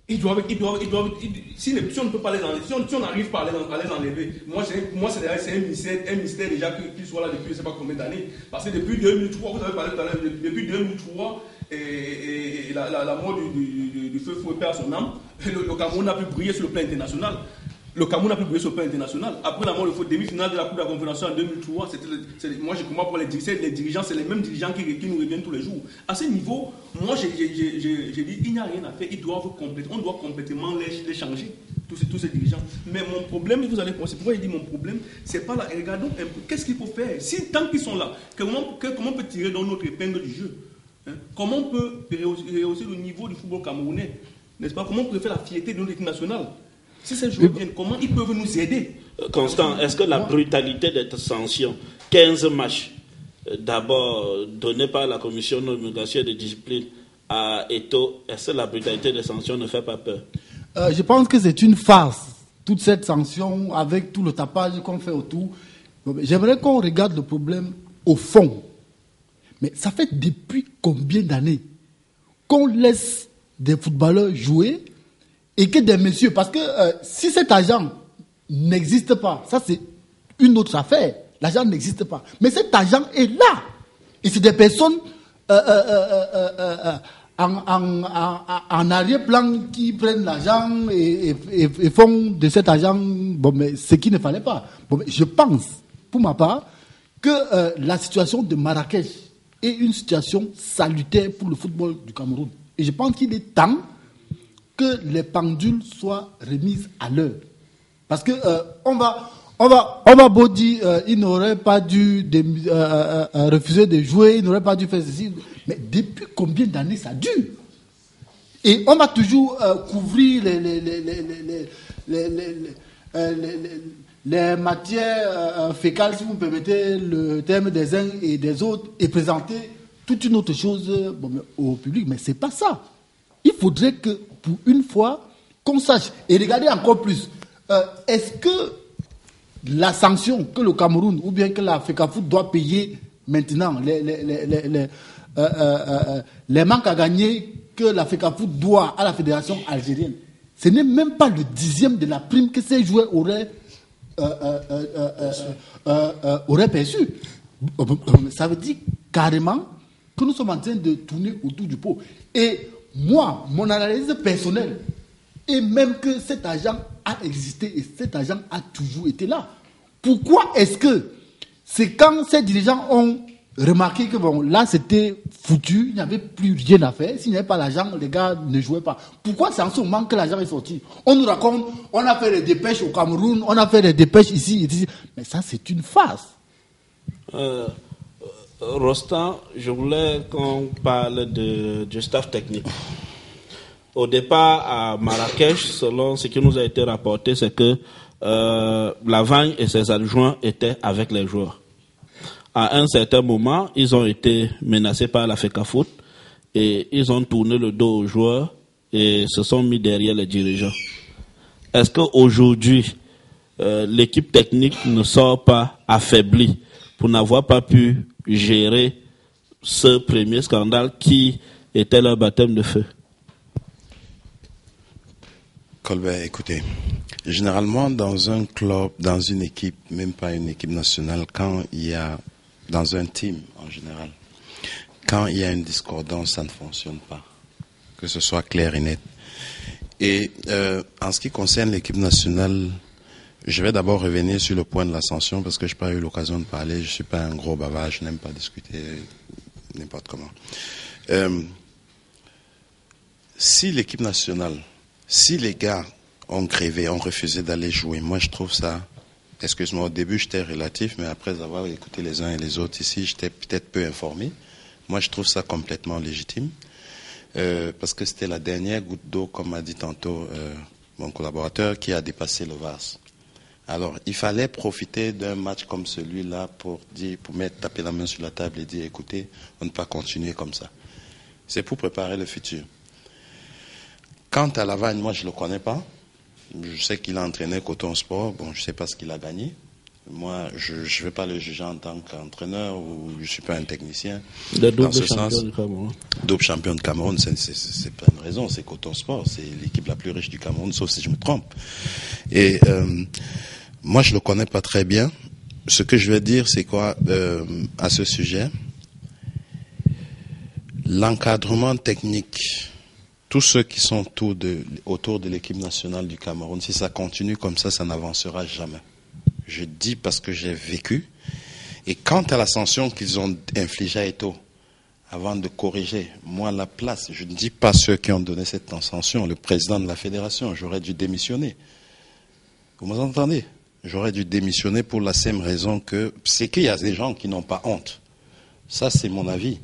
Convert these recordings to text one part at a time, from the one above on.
Si on ne peut pas les enlever, si on n'arrive pas à les enlever, c'est un mystère déjà qu'ils soient là depuis je ne sais pas combien d'années. Parce que depuis 2003, vous avez parlé tout à l'heure, depuis 2003, et la mort du feu Fouet perd son âme, le Cameroun n'a pu briller sur le plan international. Après la mort, le demi-finale de la Coupe de la Confédération en 2003, moi je comprends pour les dirigeants, c'est les mêmes dirigeants qui nous reviennent tous les jours. À ce niveau, moi j'ai dit, il n'y a rien à faire, on doit complètement les changer, tous ces dirigeants. Mais mon problème, vous allez penser, pourquoi il dit mon problème, c'est pas là, regardons un peu, qu'est-ce qu'il faut faire? Si tant qu'ils sont là, comment on peut tirer dans notre épingle du jeu? Comment on peut rehausser le niveau du football camerounais? N'est-ce pas? Comment on peut faire la fierté de notre équipe nationale? Si ces joueurs viennent, comment ils peuvent nous aider? Constant, est-ce que la brutalité de cette sanction, 15 matchs, d'abord donnés par la commission de nomination et de discipline à Eto'o, est-ce que la brutalité des sanctions ne fait pas peur? Je pense que c'est une farce, toute cette sanction, avec tout le tapage qu'on fait autour. J'aimerais qu'on regarde le problème au fond. Mais ça fait depuis combien d'années qu'on laisse des footballeurs jouer et que des messieurs, parce que si cet agent n'existe pas, ça c'est une autre affaire, l'agent n'existe pas, mais cet agent est là, et c'est des personnes en arrière-plan qui prennent l'agent et font de cet agent mais ce qu'il ne fallait pas. Mais je pense, pour ma part, que la situation de Marrakech est une situation salutaire pour le football du Cameroun, et je pense qu'il est temps que les pendules soient remises à l'heure. Parce que on va beau dire il n'aurait pas dû refuser de jouer, il n'aurait pas dû faire ceci. Mais depuis combien d'années ça dure? Et on va toujours couvrir les matières fécales, si vous me permettez le terme des uns et des autres, et présenter toute une autre chose au public. Mais c'est pas ça. Il faudrait que, pour une fois, qu'on sache. Et regardez encore plus. Est-ce que la sanction que le Cameroun ou bien que la FECAFOOT doit payer maintenant, les manques à gagner que la FECAFOOT doit à la fédération algérienne, ce n'est même pas le 10e de la prime que ces joueurs auraient perçu. Ça veut dire carrément que nous sommes en train de tourner autour du pot. Et moi, mon analyse personnelle est même que cet agent a existé et cet agent a toujours été là. Pourquoi est-ce que c'est quand ces dirigeants ont remarqué que là c'était foutu, il n'y avait plus rien à faire, s'il n'y avait pas l'agent, les gars ne jouaient pas. Pourquoi c'est en ce moment que l'agent est sorti? On nous raconte, on a fait des dépêches au Cameroun, on a fait des dépêches ici et ici. Mais ça c'est une farce. Rostand, je voulais qu'on parle du staff technique. Au départ, à Marrakech, selon ce qui nous a été rapporté, c'est que Lavagne et ses adjoints étaient avec les joueurs. À un certain moment, ils ont été menacés par la FECAFOOT et ils ont tourné le dos aux joueurs et se sont mis derrière les dirigeants. Est-ce qu'aujourd'hui, l'équipe technique ne sort pas affaiblie pour n'avoir pas pu gérer ce premier scandale qui était leur baptême de feu? Colbert, écoutez, généralement dans un club, dans une équipe, même pas une équipe nationale, quand il y a, dans un team en général, quand il y a une discordance, ça ne fonctionne pas. Que ce soit clair et net. Et en ce qui concerne l'équipe nationale, je vais d'abord revenir sur le point de la sanction parce que je n'ai pas eu l'occasion de parler. Je ne suis pas un gros bavard, je n'aime pas discuter n'importe comment. Si l'équipe nationale, si les gars ont grévé, ont refusé d'aller jouer, moi je trouve ça, excuse-moi, au début j'étais relatif, mais après avoir écouté les uns et les autres ici, j'étais peut-être peu informé. Moi je trouve ça complètement légitime, parce que c'était la dernière goutte d'eau, comme m'a dit tantôt mon collaborateur, qui a dépassé le vase. Alors, il fallait profiter d'un match comme celui-là pour taper la main sur la table et dire, écoutez, on ne peut pas continuer comme ça. C'est pour préparer le futur. Quant à Lavagne, moi, je ne le connais pas. Je sais qu'il a entraîné Coton Sport. Bon, je ne sais pas ce qu'il a gagné. Moi, je ne vais pas le juger en tant qu'entraîneur ou je ne suis pas un technicien. Le double champion du Cameroun. Double champion de Cameroun, c'est pas une raison, c'est Coton Sport, c'est l'équipe la plus riche du Cameroun, sauf si je me trompe. Et moi, je le connais pas très bien. Ce que je vais dire, c'est quoi à ce sujet? L'encadrement technique, tous ceux qui sont autour de l'équipe nationale du Cameroun, si ça continue comme ça n'avancera jamais. Je dis parce que j'ai vécu. Et quant à la sanction qu'ils ont infligée à Eto'o, avant de corriger, moi, la place, je ne dis pas ceux qui ont donné cette sanction, le président de la fédération, j'aurais dû démissionner. Vous m'entendez? J'aurais dû démissionner pour la simple raison que c'est qu'il y a des gens qui n'ont pas honte. Ça, c'est mon avis.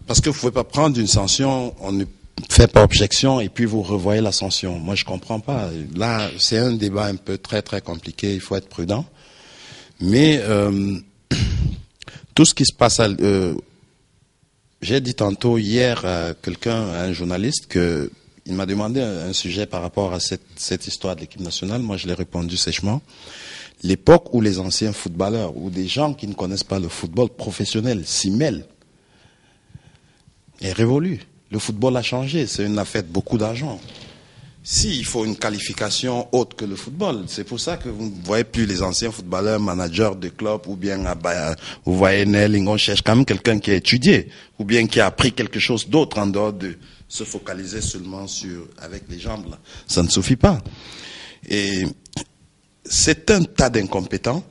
Parce que vous ne pouvez pas prendre une sanction, on ne fait pas objection et puis vous revoyez la sanction. Moi, je comprends pas. Là, c'est un débat un peu très, très compliqué. Il faut être prudent. Mais tout ce qui se passe, j'ai dit tantôt hier à quelqu'un, à un journaliste, que il m'a demandé un sujet par rapport à cette histoire de l'équipe nationale. Moi, je l'ai répondu sèchement. L'époque où les anciens footballeurs ou des gens qui ne connaissent pas le football professionnel s'y mêlent est révolue. Le football a changé. C'est une affaire de beaucoup d'argent. Si, il faut une qualification autre que le football. C'est pour ça que vous ne voyez plus les anciens footballeurs, managers de clubs, ou bien vous voyez Nelling, on cherche quand même quelqu'un qui a étudié, ou bien qui a appris quelque chose d'autre en dehors de se focaliser seulement avec les jambes, là. Ça ne suffit pas. Et c'est un tas d'incompétents.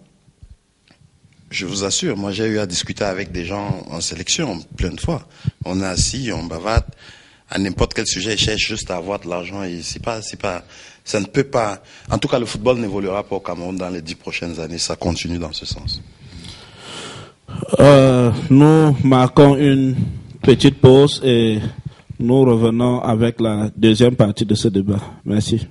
Je vous assure, moi j'ai eu à discuter avec des gens en sélection plein de fois. On est assis, on bavate. À n'importe quel sujet, ils cherchent juste à avoir de l'argent et ça ne peut pas. En tout cas, le football n'évoluera pas au Cameroun dans les 10 prochaines années. Ça continue dans ce sens. Nous marquons une petite pause et nous revenons avec la deuxième partie de ce débat. Merci.